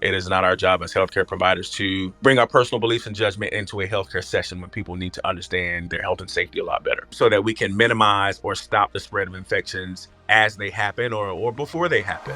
It is not our job as healthcare providers to bring our personal beliefs and judgment into a healthcare session when people need to understand their health and safety a lot better so that we can minimize or stop the spread of infections as they happen or before they happen.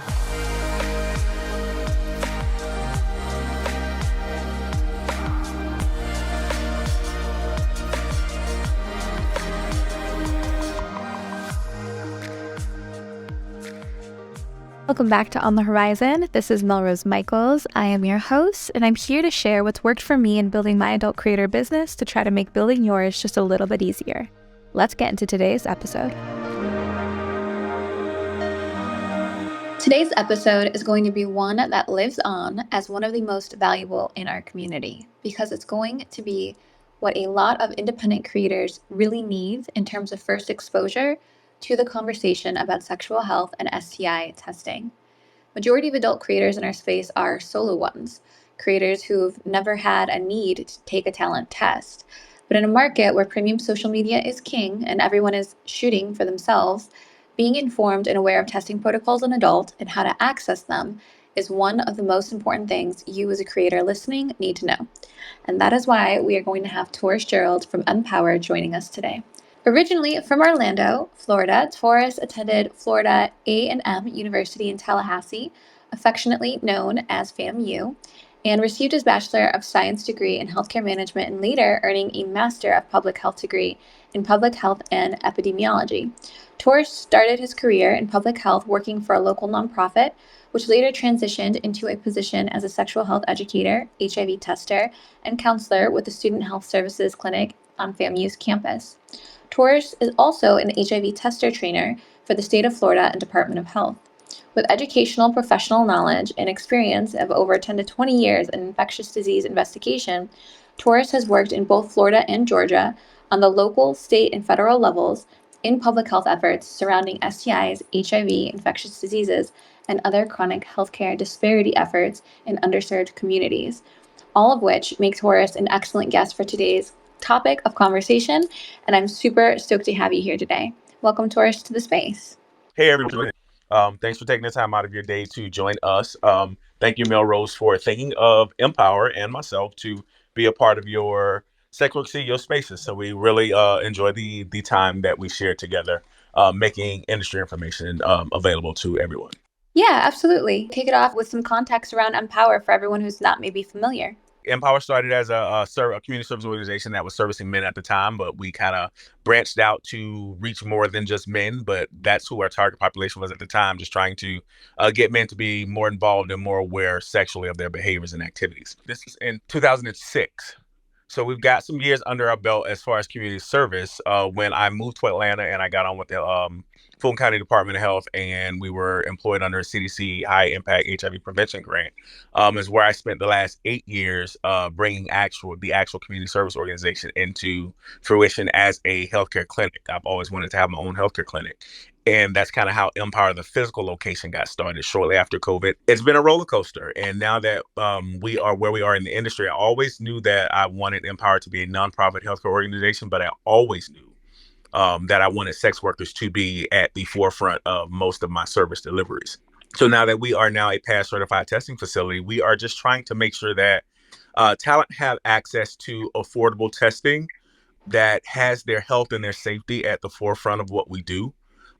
Welcome back to On the Horizon. This is Melrose Michaels. I am your host, and I'm here to share what's worked for me in building my adult creator business to try to make building yours just a little bit easier. Let's get into today's episode. Today's episode is going to be one that lives on as one of the most valuable in our community because it's going to be what a lot of independent creators really need in terms of first exposure to the conversation about sexual health and STI testing. Majority of adult creators in our space are solo ones, creators who've never had a need to take a talent test. But in a market where premium social media is king and everyone is shooting for themselves, being informed and aware of testing protocols in adult and how to access them is one of the most important things you as a creator listening need to know. And that is why we are going to have Taurus Jerelds from MPOWERR joining us today. Originally from Orlando, Florida, Taurus attended Florida A&M University in Tallahassee, affectionately known as FAMU, and received his Bachelor of Science degree in Healthcare Management and later earning a Master of Public Health degree in Public Health and Epidemiology. Taurus started his career in public health working for a local nonprofit, which later transitioned into a position as a sexual health educator, HIV tester, and counselor with the Student Health Services Clinic on FAMU's campus. Taurus is also an HIV tester trainer for the state of Florida and Department of Health. With educational professional knowledge and experience of over 10 to 20 years in infectious disease investigation, Taurus has worked in both Florida and Georgia on the local, state, and federal levels in public health efforts surrounding STIs, HIV, infectious diseases, and other chronic healthcare disparity efforts in underserved communities, all of which make Taurus an excellent guest for today's topic of conversation, and I'm super stoked to have you here today. Welcome, Taurus, to the space. Hey, everyone. Thanks for taking the time out of your day to join us. Thank you, Melrose, for thinking of MPOWERR and myself to be a part of your SWCEO spaces. So we really enjoy the time that we share together, making industry information available to everyone. Yeah, absolutely. Kick it off with some context around MPOWERR for everyone who's not maybe familiar. MPOWERR started as a community service organization that was servicing men at the time, but we kind of branched out to reach more than just men. But that's who our target population was at the time, just trying to get men to be more involved and more aware sexually of their behaviors and activities. This is in 2006. So we've got some years under our belt as far as community service. When I moved to Atlanta and I got on with the Fulton County Department of Health, and we were employed under a CDC high impact HIV prevention grant, is where I spent the last 8 years bringing the actual community service organization into fruition as a healthcare clinic. I've always wanted to have my own healthcare clinic. And that's kind of how MPOWERR, the physical location, got started shortly after COVID. It's been a roller coaster. And now that we are where we are in the industry, I always knew that I wanted MPOWERR to be a nonprofit healthcare organization, but I always knew that I wanted sex workers to be at the forefront of most of my service deliveries. So now that we are now a PASS certified testing facility, we are just trying to make sure that talent have access to affordable testing that has their health and their safety at the forefront of what we do.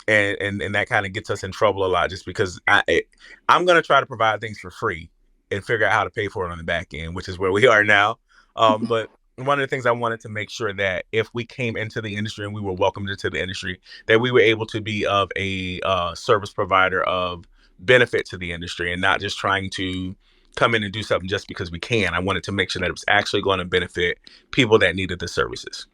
And that kind of gets us in trouble a lot just because I'm going to try to provide things for free and figure out how to pay for it on the back end, which is where we are now. But one of the things I wanted to make sure that if we came into the industry and we were welcomed into the industry, that we were able to be of a service provider of benefit to the industry and not just trying to come in and do something just because we can. I wanted to make sure that it was actually going to benefit people that needed the services.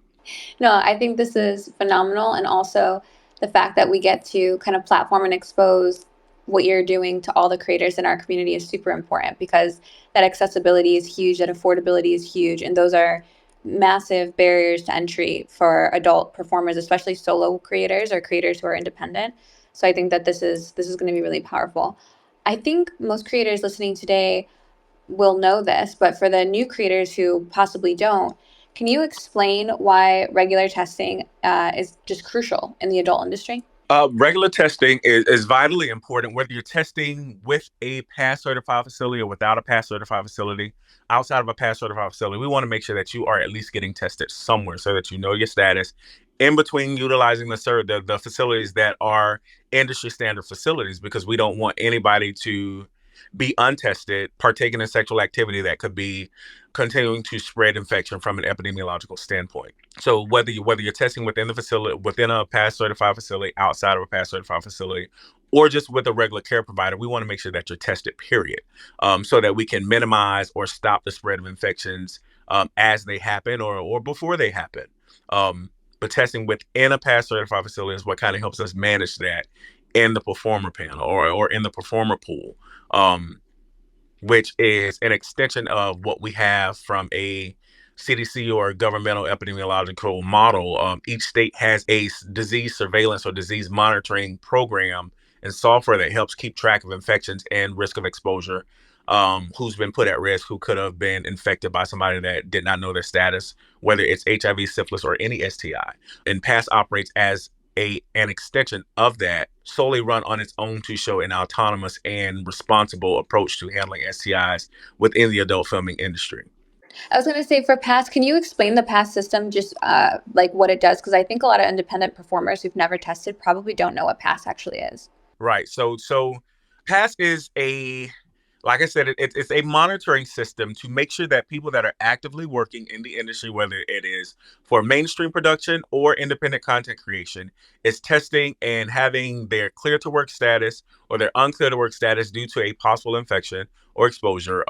No, I think this is phenomenal. And also the fact that we get to kind of platform and expose what you're doing to all the creators in our community is super important because that accessibility is huge, that affordability is huge, and those are massive barriers to entry for adult performers, especially solo creators or creators who are independent. So I think that this is going to be really powerful. I think most creators listening today will know this, but for the new creators who possibly don't, can you explain why regular testing is just crucial in the adult industry? Regular testing is vitally important, whether you're testing with a pass certified facility or without a pass certified facility. Outside of a pass certified facility, we want to make sure that you are at least getting tested somewhere so that you know your status. In between utilizing the facilities that are industry standard facilities, because we don't want anybody to be untested, partaking in sexual activity that could be continuing to spread infection from an epidemiological standpoint. So whether you're testing within the facility, within a pass certified facility, outside of a pass certified facility, or just with a regular care provider, we want to make sure that you're tested, period, so that we can minimize or stop the spread of infections as they happen or before they happen. Um, but testing within a pass certified facility is what kind of helps us manage that in the performer panel or in the performer pool. Um, which is an extension of what we have from a CDC or a governmental epidemiological model. Each state has a disease surveillance or disease monitoring program and software that helps keep track of infections and risk of exposure. Who's been put at risk, who could have been infected by somebody that did not know their status, whether it's HIV, syphilis, or any STI. And PASS operates as an extension of that, solely run on its own to show an autonomous and responsible approach to handling STIs within the adult filming industry. I was going to say for PASS, can you explain the PASS system, just like what it does? Because I think a lot of independent performers who've never tested probably don't know what PASS actually is. Right. So PASS is like I said, it's a monitoring system to make sure that people that are actively working in the industry, whether it is for mainstream production or independent content creation, is testing and having their clear to work status or their unclear to work status due to a possible infection or exposure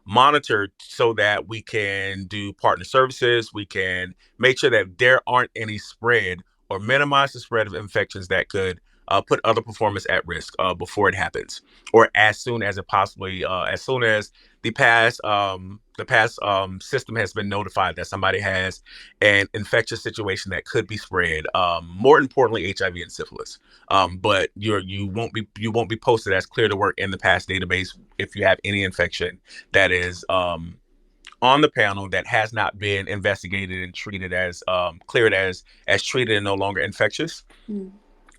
monitored so that we can do partner services. We can make sure that there aren't any spread or minimize the spread of infections that could put other performers at risk before it happens, or as soon as it possibly, as soon as the pass system has been notified that somebody has an infectious situation that could be spread. More importantly, HIV and syphilis. But you won't be posted as clear to work in the pass database if you have any infection that is on the panel that has not been investigated and treated as cleared as treated and no longer infectious. Mm.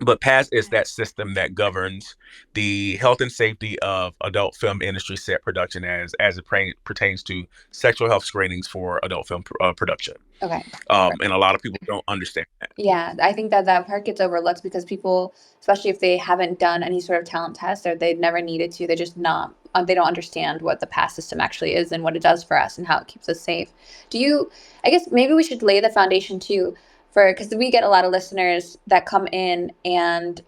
But PASS is that system that governs the health and safety of adult film industry set production as it pertains to sexual health screenings for adult film production. Okay. And a lot of people don't understand that. Yeah, I think that that part gets overlooked because people, especially if they haven't done any sort of talent test or they've never needed to, they're just not, they don't understand what the PASS system actually is and what it does for us and how it keeps us safe. Do you, I guess maybe we should lay the foundation too for, because we get a lot of listeners that come in and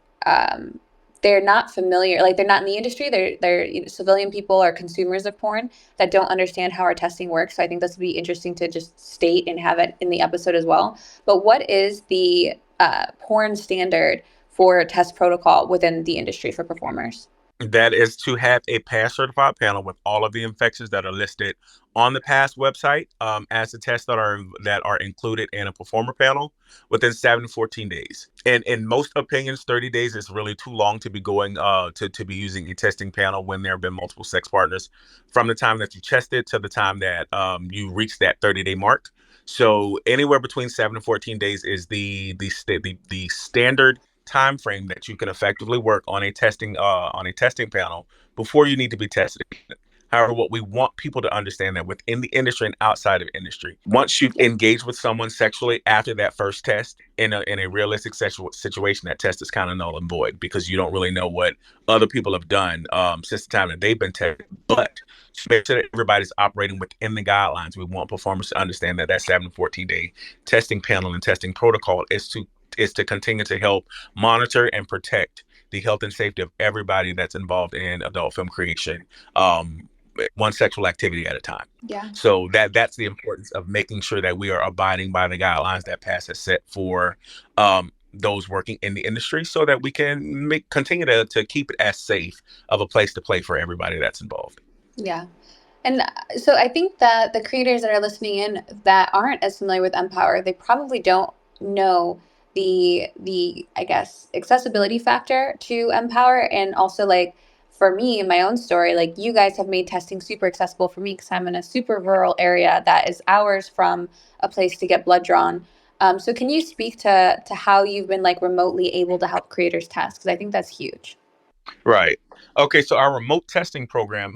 they're not familiar, like they're not in the industry, they're civilian people or consumers of porn that don't understand how our testing works. So I think this would be interesting to just state and have it in the episode as well. But what is the porn standard for test protocol within the industry for performers? That is to have a pass certified panel with all of the infections that are listed on the pass website as the tests that are included in a performer panel within 7 to 14 days. And in most opinions, 30 days is really too long to be going to be using a testing panel when there have been multiple sex partners from the time that you tested to the time that you reach that 30-day mark. So anywhere between 7 to 14 days is the standard time frame that you can effectively work on a testing panel before you need to be tested. However, what we want people to understand that within the industry and outside of industry, once you've engaged with someone sexually after that first test in a realistic sexual situation, that test is kind of null and void because you don't really know what other people have done since the time that they've been tested. But to make sure that everybody's operating within the guidelines, we want performers to understand that that 7 to 14-day testing panel and testing protocol is to continue to help monitor and protect the health and safety of everybody that's involved in adult film creation, one sexual activity at a time. Yeah. So that's the importance of making sure that we are abiding by the guidelines that PASS has set for those working in the industry, so that we can continue to keep it as safe of a place to play for everybody that's involved. Yeah. And so I think that the creators that are listening in that aren't as familiar with MPOWERR, they probably don't know the I guess accessibility factor to MPOWERR, and also like for me in my own story, like you guys have made testing super accessible for me because I'm in a super rural area that is hours from a place to get blood drawn. So can you speak to how you've been like remotely able to help creators test? Because I think that's huge. Right. Okay, so our remote testing program,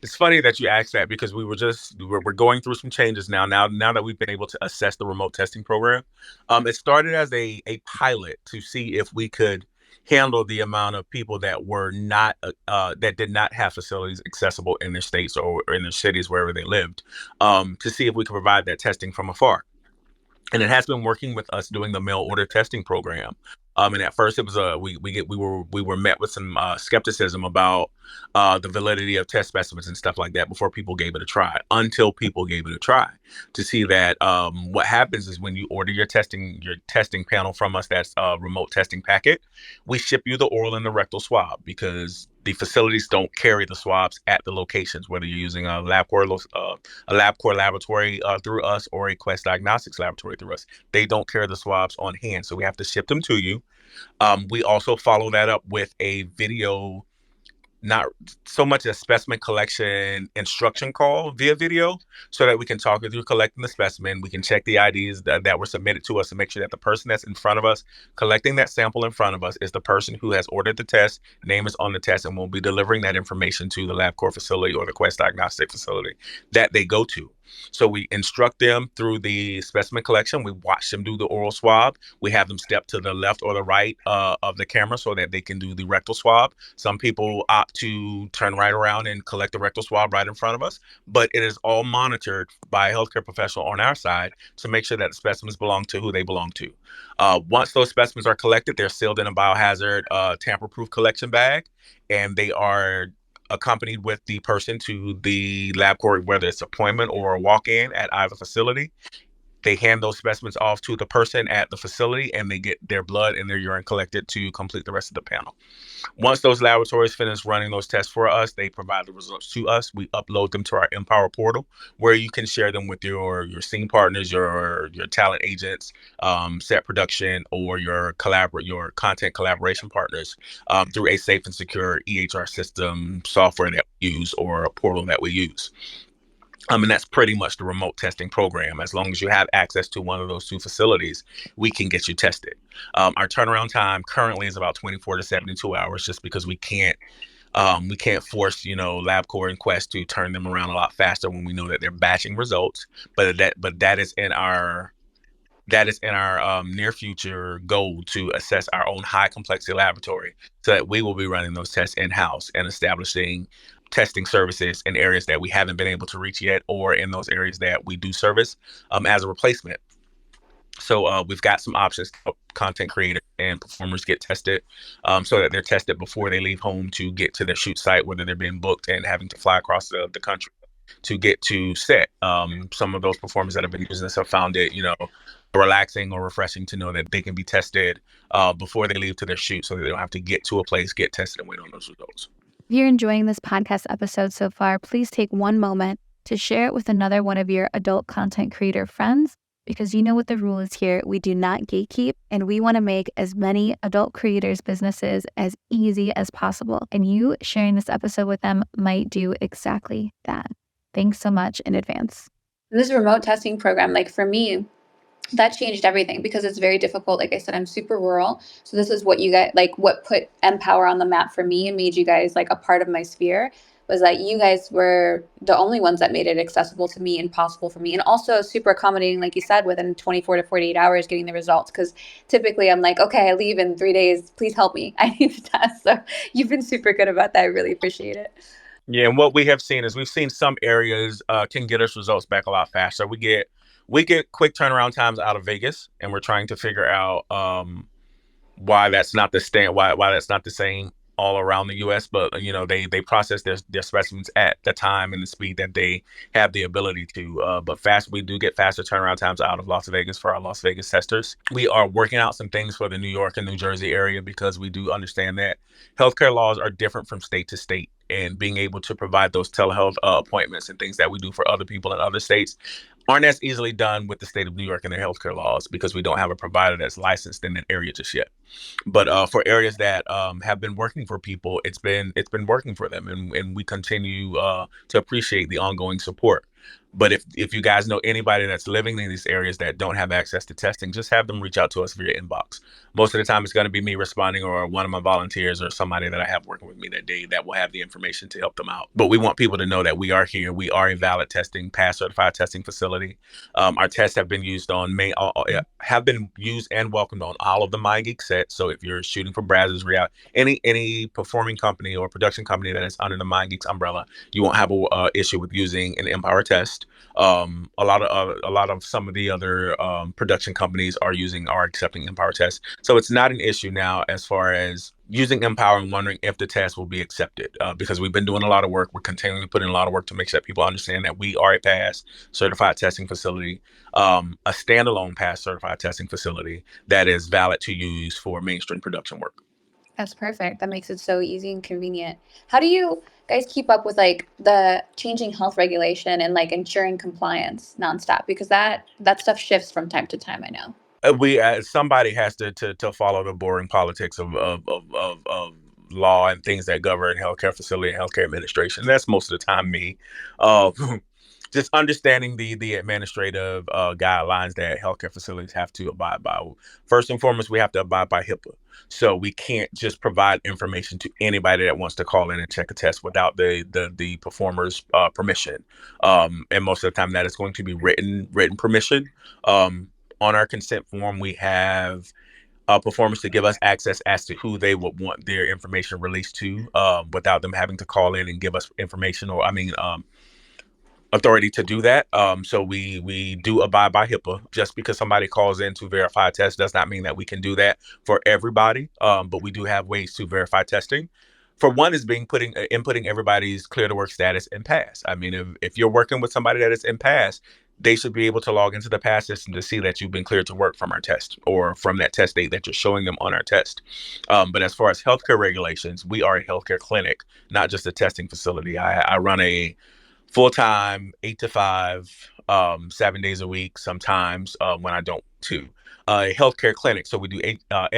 it's funny that you asked that because we're going through some changes now that we've been able to assess the remote testing program. It started as a pilot to see if we could handle the amount of people that were not that did not have facilities accessible in their states or in their cities wherever they lived, to see if we could provide that testing from afar. And it has been working with us doing the mail order testing program. And at first, it was we were met with some skepticism about the validity of test specimens and stuff like that before people gave it a try. Until people gave it a try, to see that what happens is when you order your testing panel from us, that's a remote testing packet, we ship you the oral and the rectal swab because the facilities don't carry the swabs at the locations, whether you're using a LabCorp laboratory through us or a Quest Diagnostics laboratory through us. They don't carry the swabs on hand, so we have to ship them to you. We also follow that up with a video, not so much a specimen collection instruction call via video, so that we can talk you through collecting the specimen. We can check the IDs that were submitted to us to make sure that the person that's in front of us collecting that sample in front of us is the person who has ordered the test, name is on the test, and we'll be delivering that information to the LabCorp facility or the Quest Diagnostic facility that they go to. So we instruct them through the specimen collection. We watch them do the oral swab. We have them step to the left or the right of the camera so that they can do the rectal swab. Some people opt to turn right around and collect the rectal swab right in front of us, but it is all monitored by a healthcare professional on our side to make sure that the specimens belong to who they belong to. Once those specimens are collected, they're sealed in a biohazard tamper-proof collection bag, and they are accompanied with the person to the LabCorp, whether it's appointment or a walk-in at either facility. They hand those specimens off to the person at the facility, and they get their blood and their urine collected to complete the rest of the panel. Once those laboratories finish running those tests for us, they provide the results to us. We upload them to our MPOWERR portal, where you can share them with your scene partners, your talent agents, set production, or your content collaboration partners through a safe and secure EHR system software that we use or a portal that we use. And that's pretty much the remote testing program. As long as you have access to one of those two facilities, we can get you tested. Our turnaround time currently is about 24 to 72 hours, just because we can't force LabCorp and Quest to turn them around a lot faster when we know that they're batching results. But that is in our near future goal to assess our own high complexity laboratory, so that we will be running those tests in-house and establishing testing services in areas that we haven't been able to reach yet, or in those areas that we do service as a replacement. So we've got some options to help content creators and performers get tested, so that they're tested before they leave home to get to their shoot site, whether they're being booked and having to fly across the country to get to set. Some of those performers that have been using this have found it, relaxing or refreshing to know that they can be tested before they leave to their shoot, so that they don't have to get to a place, get tested, and wait on those results. If you're enjoying this podcast episode so far, please take one moment to share it with another one of your adult content creator friends, because you know what the rule is here. We do not gatekeep, and we want to make as many adult creators' businesses as easy as possible. And you sharing this episode with them might do exactly that. Thanks so much in advance. This remote testing program, like for me, that changed everything because it's very difficult. Like I said, I'm super rural. So this is what you guys, like what put MPOWERR on the map for me and made you guys like a part of my sphere, was that you guys were the only ones that made it accessible to me and possible for me. And also super accommodating, like you said, within 24 to 48 hours getting the results. Because typically I'm like, okay, I leave in 3 days. Please help me. I need to test. So you've been super good about that. I really appreciate it. Yeah, and what we have seen is we've seen some areas can get us results back a lot faster. We get quick turnaround times out of Vegas, and we're trying to figure out why that's not the why that's not the same all around the U.S. But they process their specimens at the time and the speed that they have the ability to. But we do get faster turnaround times out of Las Vegas for our Las Vegas testers. We are working out some things for the New York and New Jersey area, because we do understand that healthcare laws are different from state to state, and being able to provide those telehealth appointments and things that we do for other people in other states aren't as easily done with the state of New York and their healthcare laws, because we don't have a provider that's licensed in that area just yet. But for areas that have been working for people, it's been working for them, and we continue to appreciate the ongoing support. But if you guys know anybody that's living in these areas that don't have access to testing, just have them reach out to us via inbox. Most of the time, it's going to be me responding or one of my volunteers or somebody that I have working with me that day that will have the information to help them out. But we want people to know that we are here. We are a valid testing, pass certified testing facility. Our tests have been used on have been used and welcomed on all of the MindGeek sets. So if you're shooting for Brazzers, any performing company or production company that is under the MindGeeks umbrella, you won't have a issue with using an MPOWERR test. A lot of some of the other production companies are accepting MPOWERR tests, so it's not an issue now as far as using MPOWERR and wondering if the test will be accepted, because we've been doing a lot of work. We're continuing to put in a lot of work to make sure that people understand that we are a pass certified testing facility, a standalone pass certified testing facility that is valid to use for mainstream production work. That's perfect. That makes it so easy and convenient. How do you guys keep up with like the changing health regulation and like ensuring compliance nonstop? Because that stuff shifts from time to time, I know. We Somebody has to follow the boring politics of law and things that govern healthcare facility and healthcare administration. That's most of the time me. Uh, just understanding the administrative guidelines that healthcare facilities have to abide by. First and foremost, we have to abide by HIPAA. So we can't just provide information to anybody that wants to call in and check a test without the performer's permission. And most of the time, that is going to be written permission. On our consent form, we have performers to give us access as to who they would want their information released to, without them having to call in and give us information, or authority to do that. So we do abide by HIPAA. Just because somebody calls in to verify a test does not mean that we can do that for everybody. But we do have ways to verify testing. For one, is inputting everybody's clear to work status in pass. I mean, if you're working with somebody that is in pass, they should be able to log into the pass system to see that you've been cleared to work from our test or from that test date that you're showing them on our test. But as far as healthcare regulations, we are a healthcare clinic, not just a testing facility. I run a full-time 8 to 5, 7 days a week, sometimes when I don't too. A healthcare clinic. So we do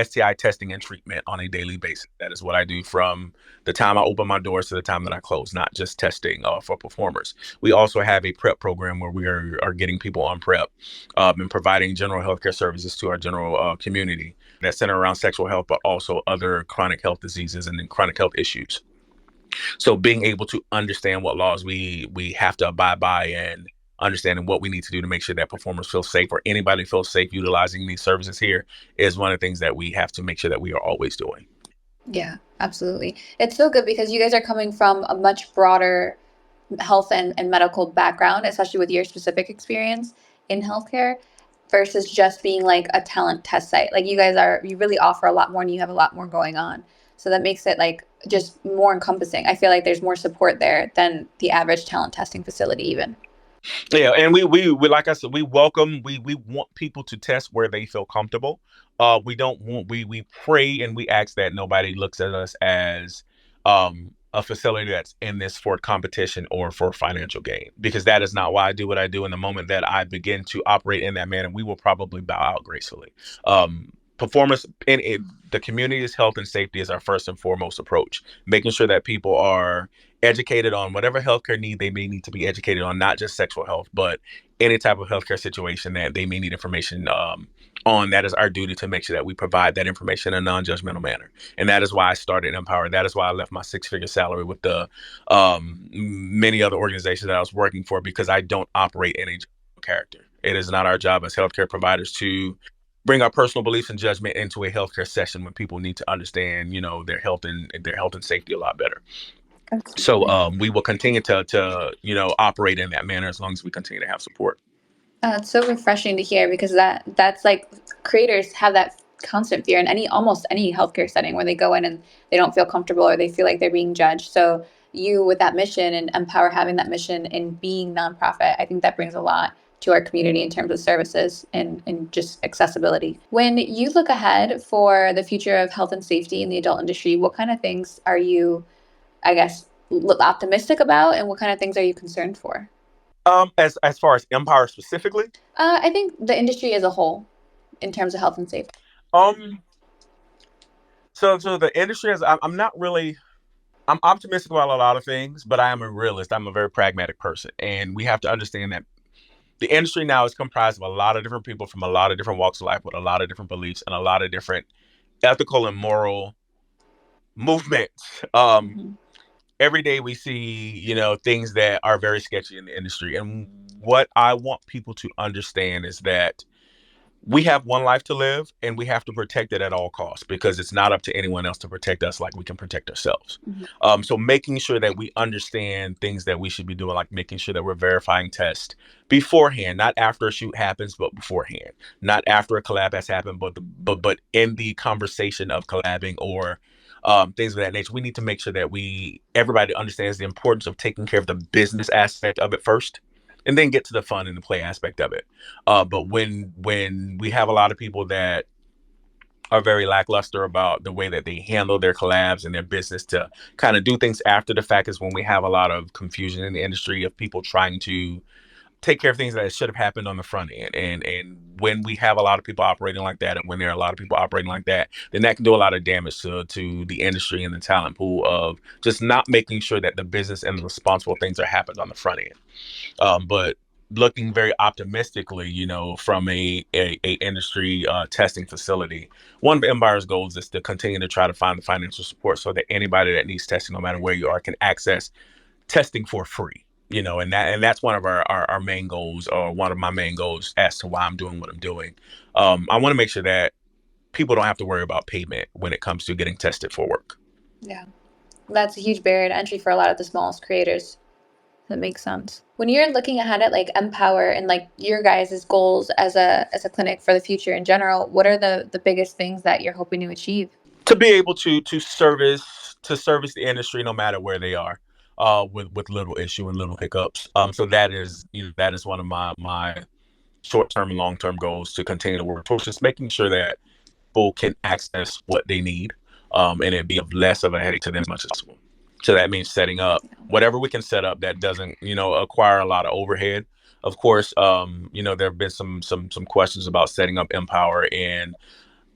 STI testing and treatment on a daily basis. That is what I do from the time I open my doors to the time that I close, not just testing for performers. We also have a prep program where we are getting people on prep, and providing general healthcare services to our general community that center around sexual health, but also other chronic health diseases and chronic health issues. So being able to understand what laws we have to abide by, and understanding what we need to do to make sure that performers feel safe, or anybody feels safe utilizing these services here, is one of the things that we have to make sure that we are always doing. Yeah, absolutely. It's so good because you guys are coming from a much broader health and medical background, especially with your specific experience in healthcare, versus just being like a talent test site. Like you really offer a lot more and you have a lot more going on. So that makes it like just more encompassing. I feel like there's more support there than the average talent testing facility, even. Yeah, and we like I said, we want people to test where they feel comfortable. We don't want we pray and we ask that nobody looks at us as a facility that's in this for competition or for financial gain, because that is not why I do what I do. In the moment that I begin to operate in that manner, we will probably bow out gracefully. Performance in the community's health and safety is our first and foremost approach, making sure that people are educated on whatever healthcare need they may need to be educated on, not just sexual health, but any type of healthcare situation that they may need information on. That is our duty, to make sure that we provide that information in a non-judgmental manner. And that is why I started MPOWERR. That is why I left my six-figure salary with the many other organizations that I was working for, because I don't operate in a character. It is not our job as healthcare providers to bring our personal beliefs and judgment into a healthcare session when people need to understand, their health and safety a lot better. So Absolutely. we will continue to operate in that manner as long as we continue to have support. It's so refreshing to hear because that's like creators have that constant fear in almost any healthcare setting where they go in and they don't feel comfortable or they feel like they're being judged. So you with that mission and MPOWERR having that mission and being nonprofit, I think that brings a lot to our community in terms of services and just accessibility. When you look ahead for the future of health and safety in the adult industry, what kind of things are you, I guess, optimistic about, and what kind of things are you concerned for? As far as MPOWERR specifically, I think the industry as a whole, in terms of health and safety. um, so the industry is, I'm not really. I'm optimistic about a lot of things, but I am a realist. I'm a very pragmatic person, and we have to understand that the industry now is comprised of a lot of different people from a lot of different walks of life with a lot of different beliefs and a lot of different ethical and moral movements. Mm-hmm. Every day we see, things that are very sketchy in the industry. And what I want people to understand is that we have one life to live and we have to protect it at all costs because it's not up to anyone else to protect us like we can protect ourselves. Mm-hmm. So making sure that we understand things that we should be doing, like making sure that we're verifying tests beforehand, not after a shoot happens, but beforehand, not after a collab has happened, but in the conversation of collabing or things of that nature. We need to make sure that everybody understands the importance of taking care of the business aspect of it first and then get to the fun and the play aspect of it. But when we have a lot of people that are very lackluster about the way that they handle their collabs and their business to kind of do things after the fact is when we have a lot of confusion in the industry of people trying to take care of things that should have happened on the front end. And when we have a lot of people operating like that, and when there are a lot of people operating like that, then that can do a lot of damage to the industry and the talent pool of just not making sure that the business and the responsible things are happened on the front end. But looking very optimistically, from a industry testing facility, one of MPOWERR's goals is to continue to try to find the financial support so that anybody that needs testing, no matter where you are, can access testing for free. And that's one of our main goals, or one of my main goals as to why I'm doing what I'm doing. I want to make sure that people don't have to worry about payment when it comes to getting tested for work. Yeah, that's a huge barrier to entry for a lot of the smallest creators. That makes sense. When you're looking ahead at like Empower and like your guys' goals as a clinic for the future in general, what are the biggest things that you're hoping to achieve? To be able to service the industry no matter where they are, with little issue and little hiccups. So that is one of my short term and long term goals, to continue to work towards just making sure that people can access what they need, and it be of less of a headache to them as much as possible. So that means setting up whatever we can set up that doesn't, acquire a lot of overhead. Of course, there have been some questions about setting up Empower in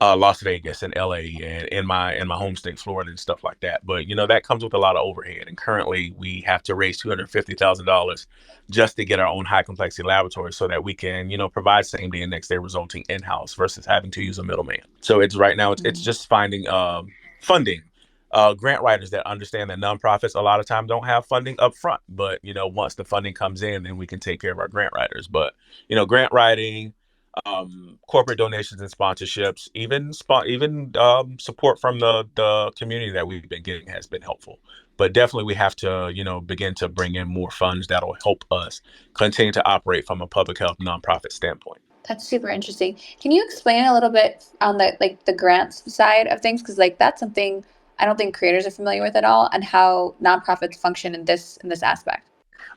Las Vegas and LA and in my home state, Florida, and stuff like that. But that comes with a lot of overhead. And currently, we have to raise $250,000 just to get our own high complexity laboratory, so that we can provide same day and next day resulting in house versus having to use a middleman. So it's right now it's just finding funding. Grant writers that understand that nonprofits a lot of time don't have funding up front, but once the funding comes in, then we can take care of our grant writers. But grant writing, corporate donations and sponsorships, even support from the community that we've been getting has been helpful. But definitely we have to begin to bring in more funds that'll help us continue to operate from a public health nonprofit standpoint. That's super interesting. Can you explain a little bit on the grants side of things? Because like that's something I don't think creators are familiar with at all, and how nonprofits function in this aspect.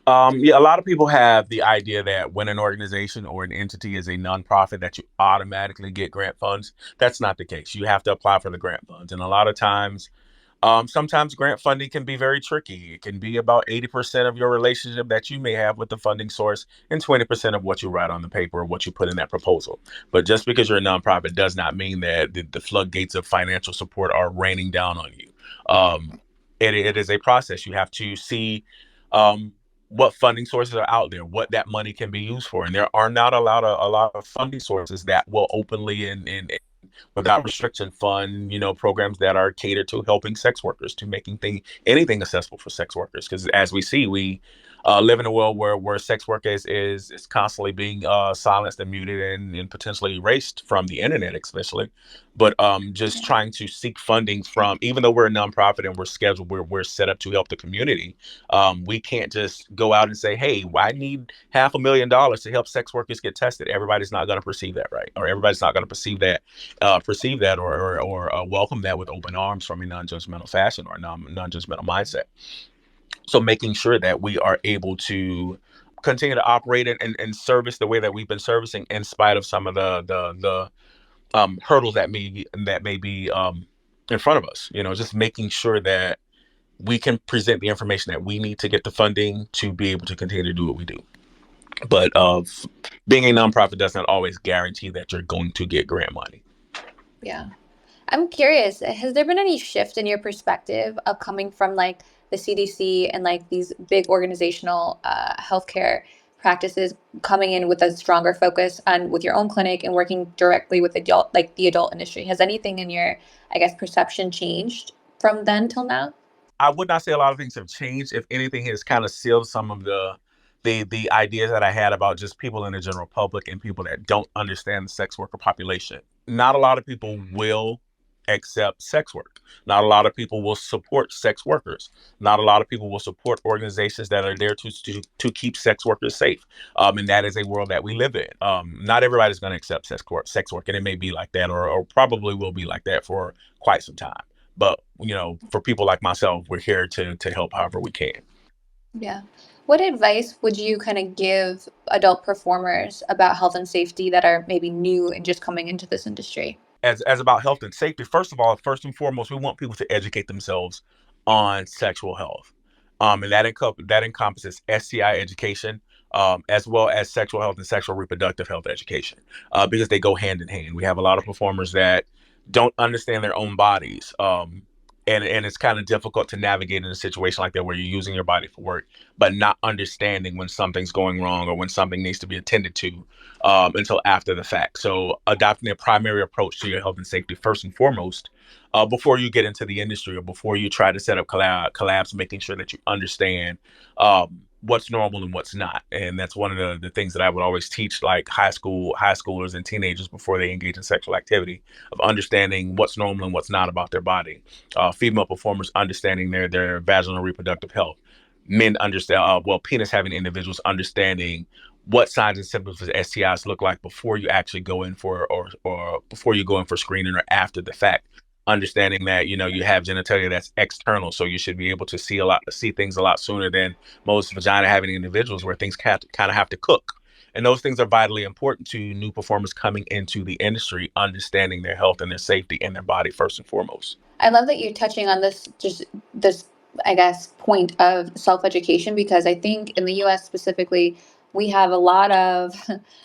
Yeah, a lot of people have the idea that when an organization or an entity is a nonprofit, that you automatically get grant funds. That's not the case. You have to apply for the grant funds, and a lot of times, sometimes grant funding can be very tricky. It can be about 80% of your relationship that you may have with the funding source, and 20% of what you write on the paper or what you put in that proposal. But just because you're a nonprofit does not mean that the floodgates of financial support are raining down on you. It is a process. You have to see um, what funding sources are out there, what that money can be used for, and there are not a lot of funding sources that will openly and without restriction fund programs that are catered to helping sex workers, to making anything accessible for sex workers. Because as we see, we live in a world where sex work is constantly being silenced and muted and potentially erased from the internet, especially. But just Yeah. trying to seek funding from, even though we're a nonprofit and we're set up to help the community, we can't just go out and say, hey, I need $500,000 to help sex workers get tested. Everybody's not going to perceive that, right? Or everybody's not going to perceive that or welcome that with open arms from a non-judgmental fashion or non-judgmental mindset. So making sure that we are able to continue to operate and service the way that we've been servicing, in spite of some of the hurdles that may be in front of us. Just making sure that we can present the information that we need to get the funding to be able to continue to do what we do. But being a nonprofit does not always guarantee that you're going to get grant money. Yeah. I'm curious, has there been any shift in your perspective of coming from like the CDC and like these big organizational healthcare practices coming in with a stronger focus on with your own clinic and working directly with adult, like the adult industry? Has anything in your, I guess, perception changed from then till now? I would not say a lot of things have changed. If anything, has kind of sealed some of the ideas that I had about just people in the general public and people that don't understand the sex worker population. Not a lot of people will accept sex work. Not a lot of people will support sex workers. Not a lot of people will support organizations that are there to keep sex workers safe. And that is a world that we live in. Not everybody's going to accept sex work, and it may be like that, or probably will be like that for quite some time. But for people like myself, we're here to help however we can. Yeah. What advice would you kind of give adult performers about health and safety that are maybe new and just coming into this industry? As about health and safety, first of all, first and foremost, we want people to educate themselves on sexual health, and that encompasses STI education, as well as sexual health and sexual reproductive health education, because they go hand in hand. We have a lot of performers that don't understand their own bodies, and it's kind of difficult to navigate in a situation like that where you're using your body for work, but not understanding when something's going wrong or when something needs to be attended to, until after the fact. So adopting a primary approach to your health and safety first and foremost, before you get into the industry or before you try to set up collabs, making sure that you understand what's normal and what's not. And that's one of the things that I would always teach, like high schoolers and teenagers before they engage in sexual activity, of understanding what's normal and what's not about their body. Female performers understanding their vaginal reproductive health. Men understand, penis having individuals understanding what signs and symptoms of STIs look like before you actually go in for, or before you go in for screening or after the fact. Understanding that you have genitalia that's external, so you should be able to see things a lot sooner than most vagina having individuals, where things kind of have to cook. And those things are vitally important to new performers coming into the industry, understanding their health and their safety and their body first and foremost. I love that you're touching on this, just this, I guess, point of self education, because I think in the US specifically, we have a lot of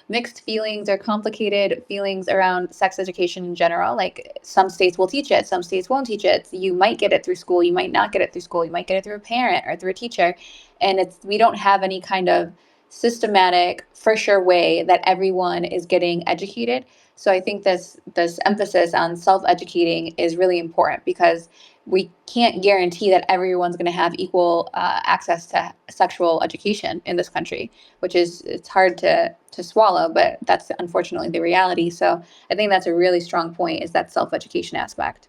mixed feelings or complicated feelings around sex education in general. Like some states will teach it, some states won't teach it. You might get it through school, you might not get it through school, you might get it through a parent or through a teacher. And we don't have any kind of systematic, for sure way that everyone is getting educated. So I think this emphasis on self-educating is really important, because we can't guarantee that everyone's going to have equal access to sexual education in this country, which is it's hard to swallow, but that's unfortunately the reality. So I think that's a really strong point, is that self-education aspect.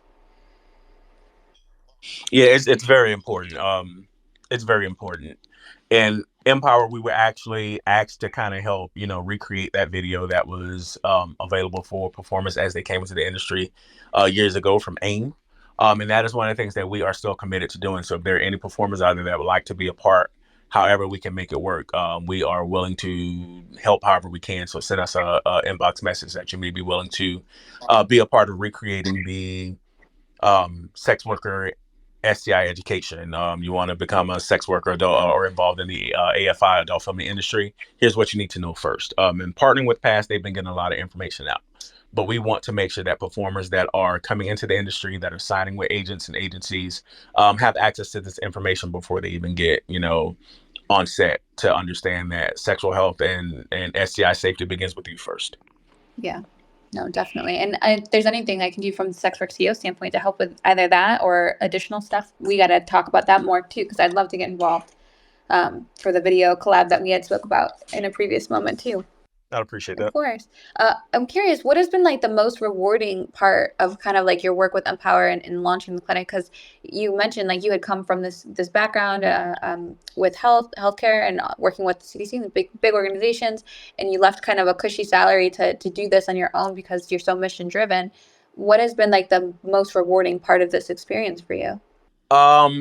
Yeah, it's very important. It's very important. And Empower, we were actually asked to kind of help, recreate that video that was available for performers as they came into the industry years ago from AIM. And that is one of the things that we are still committed to doing. So if there are any performers out there that would like to be a part, however we can make it work, we are willing to help however we can. So send us a inbox message that you may be willing to be a part of recreating the sex worker STI education. You want to become a sex worker adult, or involved in the AFI adult filming industry. Here's what you need to know first. And partnering with PASS, they've been getting a lot of information out. But we want to make sure that performers that are coming into the industry, that are signing with agents and agencies, have access to this information before they even get, on set, to understand that sexual health and STI safety begins with you first. Yeah. No, definitely. And if there's anything I can do from the SWCEO standpoint to help with either that or additional stuff, we got to talk about that more too, because I'd love to get involved for the video collab that we had spoke about in a previous moment too. I'd appreciate Of that. course. I'm curious, what has been like the most rewarding part of kind of like your work with MPOWERR and launching the clinic? Because you mentioned like you had come from this background with healthcare and working with the CDC and big organizations, and you left kind of a cushy salary to do this on your own because you're so mission driven. What has been like the most rewarding part of this experience for you?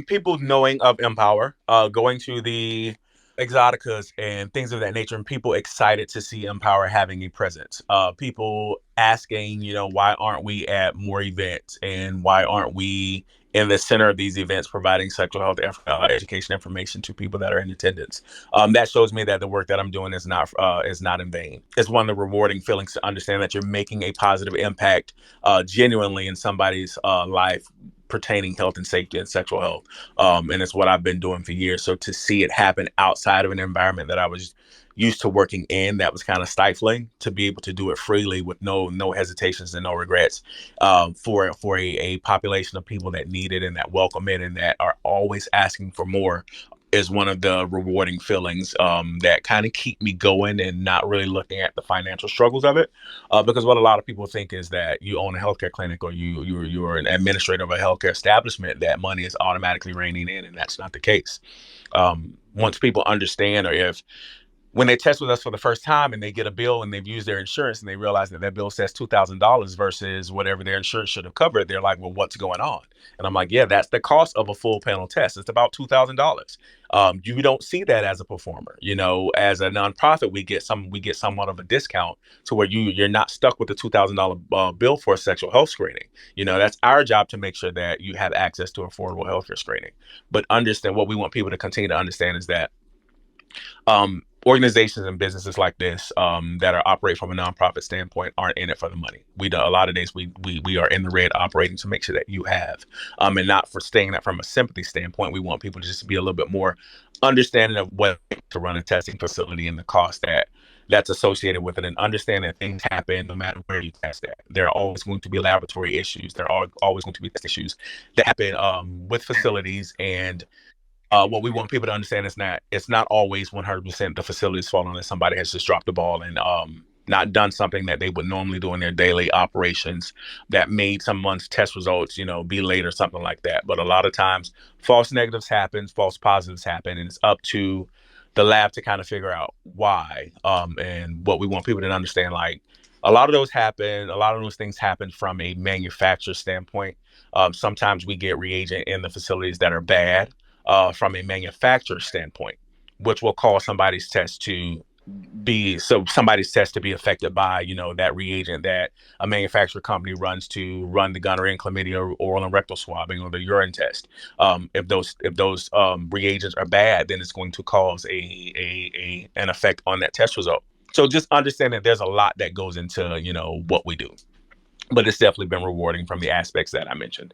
People knowing of MPOWERR, going to the exoticas and things of that nature, and people excited to see MPOWERR having a presence. People asking, why aren't we at more events, and why aren't we in the center of these events, providing sexual health education information to people that are in attendance. That shows me that the work that I'm doing is not in vain. It's one of the rewarding feelings to understand that you're making a positive impact genuinely in somebody's life pertaining health and safety and sexual health. And it's what I've been doing for years. So to see it happen outside of an environment that I was used to working in, that was kind of stifling, to be able to do it freely with no hesitations and no regrets, for a population of people that need it and that welcome it and that are always asking for more, is one of the rewarding feelings that kind of keep me going and not really looking at the financial struggles of it. Because what a lot of people think is that you own a healthcare clinic or you're an administrator of a healthcare establishment, that money is automatically raining in, and that's not the case. Once people understand, or if when they test with us for the first time and they get a bill and they've used their insurance and they realize that that bill says $2,000 versus whatever their insurance should have covered, they're like, well, what's going on? And I'm like, yeah, that's the cost of a full panel test. It's about $2,000. You don't see that as a performer. As a nonprofit, we get somewhat of a discount to where you're not stuck with the $2,000 bill for a sexual health screening. That's our job to make sure that you have access to affordable healthcare screening. But understand, what we want people to continue to understand is that organizations and businesses like this that are operate from a nonprofit standpoint aren't in it for the money. We do a lot of days we are in the red operating to make sure that you have, and not for staying that from a sympathy standpoint. We want people to just be a little bit more understanding of what to run a testing facility and the cost that's associated with it, and understand that things happen no matter where you test at. There are always going to be laboratory issues. There are always going to be test issues that happen with facilities. And what we want people to understand is it's not always 100% the facility's fault unless somebody has just dropped the ball and not done something that they would normally do in their daily operations that made someone's test results, be late or something like that. But a lot of times false negatives happen, false positives happen, and it's up to the lab to kind of figure out why. And what we want people to understand, like, a lot of those things happen from a manufacturer standpoint. Sometimes we get reagent in the facilities that are bad from a manufacturer standpoint, which will cause somebody's test to be affected by that reagent that a manufacturer company runs to run the gonorrhea and chlamydia or oral and rectal swabbing or the urine test. If those reagents are bad, then it's going to cause an effect on that test result. So just understand that there's a lot that goes into what we do, but it's definitely been rewarding from the aspects that I mentioned.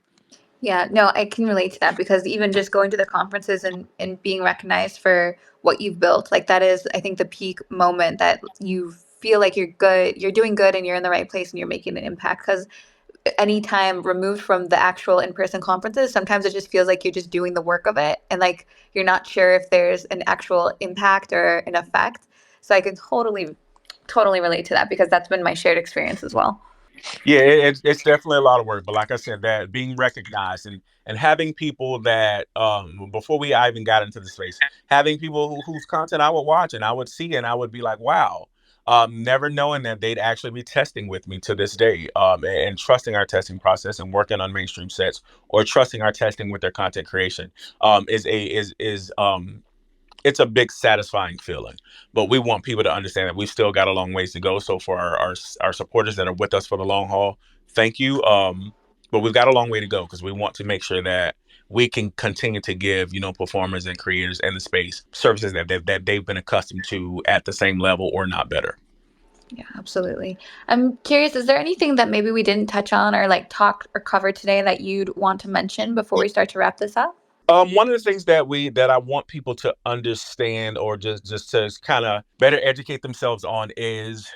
Yeah, no, I can relate to that, because even just going to the conferences and being recognized for what you've built, like, that is, I think, the peak moment that you feel like you're doing good and you're in the right place and you're making an impact. Because anytime removed from the actual in-person conferences, sometimes it just feels like you're just doing the work of it, and like you're not sure if there's an actual impact or an effect. So I can totally relate to that, because that's been my shared experience as well. Yeah, it's definitely a lot of work, but like I said, that being recognized and having people that before we even got into the space, having people whose content I would watch and I would see and I would be like, wow, never knowing that they'd actually be testing with me to this day, and trusting our testing process and working on mainstream sets, or trusting our testing with their content creation, it's a big satisfying feeling. But we want people to understand that we've still got a long ways to go. So for our supporters that are with us for the long haul, thank you. But we've got a long way to go, because we want to make sure that we can continue to give performers and creators in the space services that they've been accustomed to at the same level or not better. Yeah, absolutely. I'm curious, is there anything that maybe we didn't touch on or like talk or cover today that you'd want to mention before we start to wrap this up? One of the things that I want people to understand, or just to kind of better educate themselves on, is,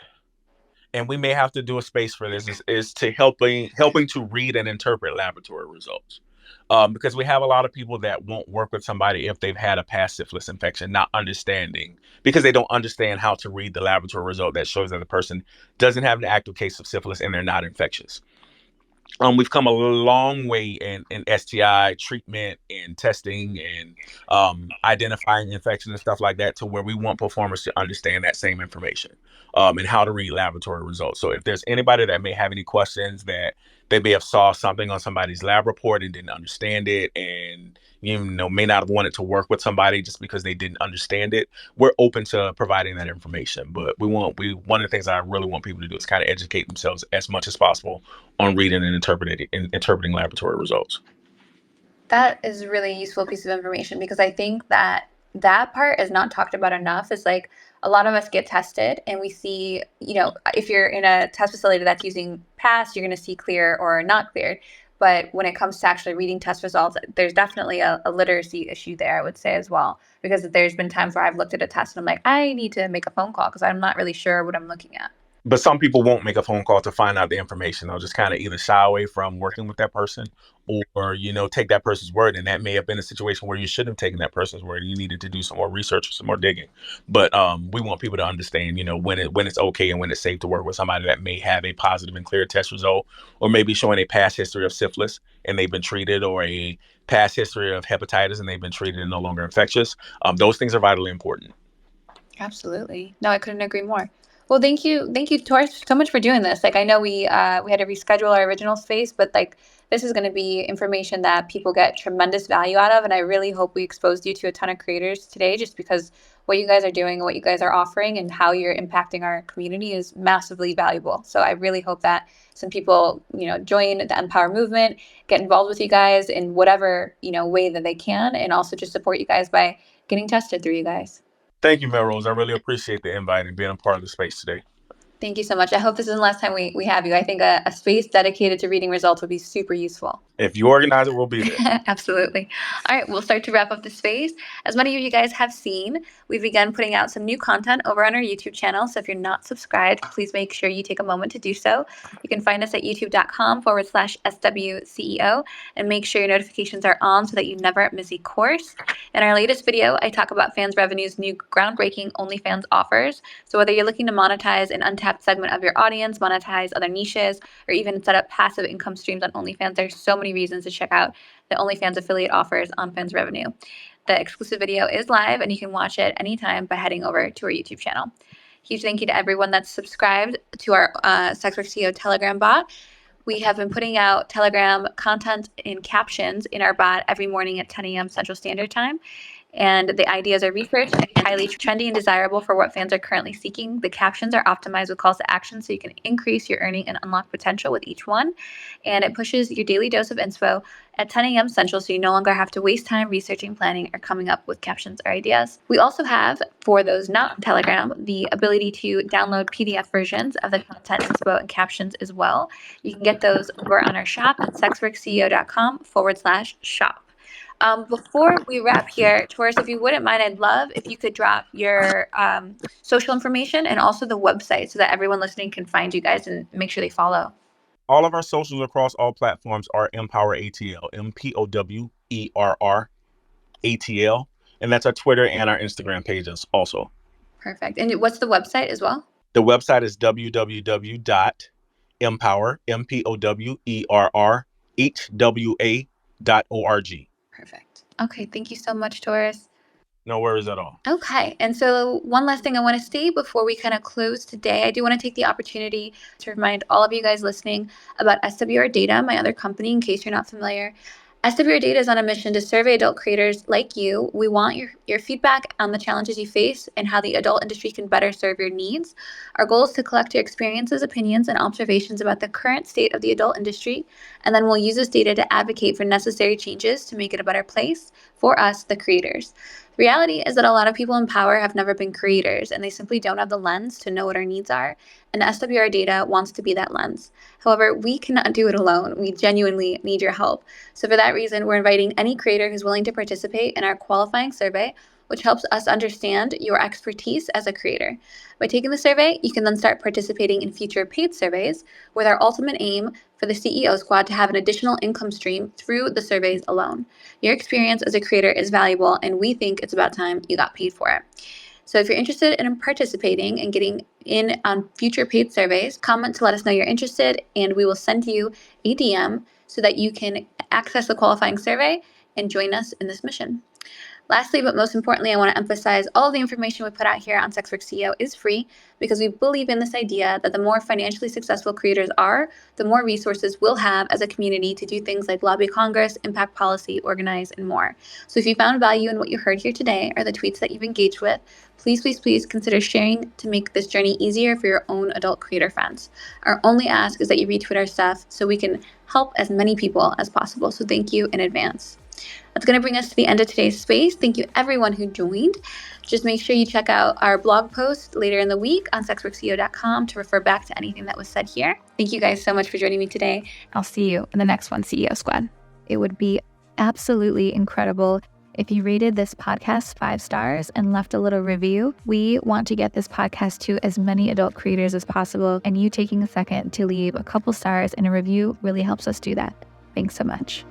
and we may have to do a space for this, is to helping to read and interpret laboratory results. Because we have a lot of people that won't work with somebody if they've had a past syphilis infection, not understanding, because they don't understand how to read the laboratory result that shows that the person doesn't have an active case of syphilis and they're not infectious. We've come a long way in STI treatment and testing and identifying infection and stuff like that, to where we want performers to understand that same information, and how to read laboratory results. So if there's anybody that may have any questions, that they may have saw something on somebody's lab report and didn't understand it, and may not have wanted to work with somebody just because they didn't understand it, we're open to providing that information. But one of the things I really want people to do is kind of educate themselves as much as possible on reading and interpreting laboratory results. That is a really useful piece of information, because I think that that part is not talked about enough. Is like, a lot of us get tested and we see, if you're in a test facility that's using pass, you're going to see clear or not cleared. But when it comes to actually reading test results, there's definitely a literacy issue there, I would say, as well. Because there's been times where I've looked at a test and I'm like, I need to make a phone call because I'm not really sure what I'm looking at. But some people won't make a phone call to find out the information. They'll just kind of either shy away from working with that person, or, take that person's word. And that may have been a situation where you shouldn't have taken that person's word. You needed to do some more research or some more digging. But we want people to understand, when it's okay and when it's safe to work with somebody that may have a positive and clear test result, or maybe showing a past history of syphilis and they've been treated, or a past history of hepatitis and they've been treated and no longer infectious. Those things are vitally important. Absolutely. No, I couldn't agree more. Well, thank you, Taurus, so much for doing this. Like, I know we had to reschedule our original space, but like, this is going to be information that people get tremendous value out of, and I really hope we exposed you to a ton of creators today, just because what you guys are doing and what you guys are offering and how you're impacting our community is massively valuable. So I really hope that some people, join the Empower movement, get involved with you guys in whatever way that they can, and also just support you guys by getting tested through you guys. Thank you, Melrose. I really appreciate the invite and being a part of the space today. Thank you so much. I hope this isn't the last time we have you. I think a space dedicated to reading results would be super useful. If you organize it, we'll be there. Absolutely. All right, we'll start to wrap up the space. As many of you guys have seen, we've begun putting out some new content over on our YouTube channel. So if you're not subscribed, please make sure you take a moment to do so. You can find us at youtube.com/SWCEO, and make sure your notifications are on so that you never miss a course. In our latest video, I talk about Fans Revenue's new groundbreaking OnlyFans offers. So whether you're looking to monetize an untapped segment of your audience, monetize other niches, or even set up passive income streams on OnlyFans, there's so many reasons to check out the OnlyFans affiliate offers on Fans Revenue. The exclusive video is live, and you can watch it anytime by heading over to our YouTube channel. Huge thank you to everyone that's subscribed to our SWCEO Telegram bot. We have been putting out Telegram content in captions in our bot every morning at 10 a.m. Central Standard Time. And the ideas are researched and highly trendy and desirable for what fans are currently seeking. The captions are optimized with calls to action so you can increase your earning and unlock potential with each one. And it pushes your daily dose of inspo at 10 a.m. Central, so you no longer have to waste time researching, planning, or coming up with captions or ideas. We also have, for those not on Telegram, the ability to download PDF versions of the content, inspo, and captions as well. You can get those over on our shop at sexworkceo.com/shop. Before we wrap here, Taurus, if you wouldn't mind, I'd love if you could drop your social information and also the website so that everyone listening can find you guys and make sure they follow. All of our socials across all platforms are MPOWERR ATL, MPOWERR ATL. And that's our Twitter and our Instagram pages also. Perfect. And what's the website as well? The website is www.empowerr.org. Perfect. Okay, thank you so much, Taurus. No worries at all. Okay, and so one last thing I want to say before we kind of close today, I do want to take the opportunity to remind all of you guys listening about SWR Data, my other company, in case you're not familiar. SWR Data is on a mission to survey adult creators like you. We want your feedback on the challenges you face and how the adult industry can better serve your needs. Our goal is to collect your experiences, opinions, and observations about the current state of the adult industry, and then we'll use this data to advocate for necessary changes to make it a better place for us, the creators. The reality is that a lot of people in power have never been creators, and they simply don't have the lens to know what our needs are, and SWR Data wants to be that lens. However, we cannot do it alone. We genuinely need your help. So for that reason, we're inviting any creator who's willing to participate in our qualifying survey, which helps us understand your expertise as a creator. By taking the survey, you can then start participating in future paid surveys, with our ultimate aim for the CEO squad to have an additional income stream through the surveys alone. Your experience as a creator is valuable, and we think it's about time you got paid for it. So if you're interested in participating and getting in on future paid surveys, comment to let us know you're interested, and we will send you a DM so that you can access the qualifying survey and join us in this mission. Lastly, but most importantly, I want to emphasize all of the information we put out here on SexWorkCEO is free, because we believe in this idea that the more financially successful creators are, the more resources we'll have as a community to do things like lobby Congress, impact policy, organize, and more. So if you found value in what you heard here today or the tweets that you've engaged with, please, please, please consider sharing to make this journey easier for your own adult creator friends. Our only ask is that you retweet our stuff so we can help as many people as possible. So thank you in advance. That's going to bring us to the end of today's space. Thank you everyone who joined. Just make sure you check out our blog post later in the week on SWCEO.com to refer back to anything that was said here. Thank you guys so much for joining me today. I'll see you in the next one, CEO Squad. It would be absolutely incredible if you rated this podcast 5 stars and left a little review. We want to get this podcast to as many adult creators as possible, and you taking a second to leave a couple stars and a review really helps us do that. Thanks so much.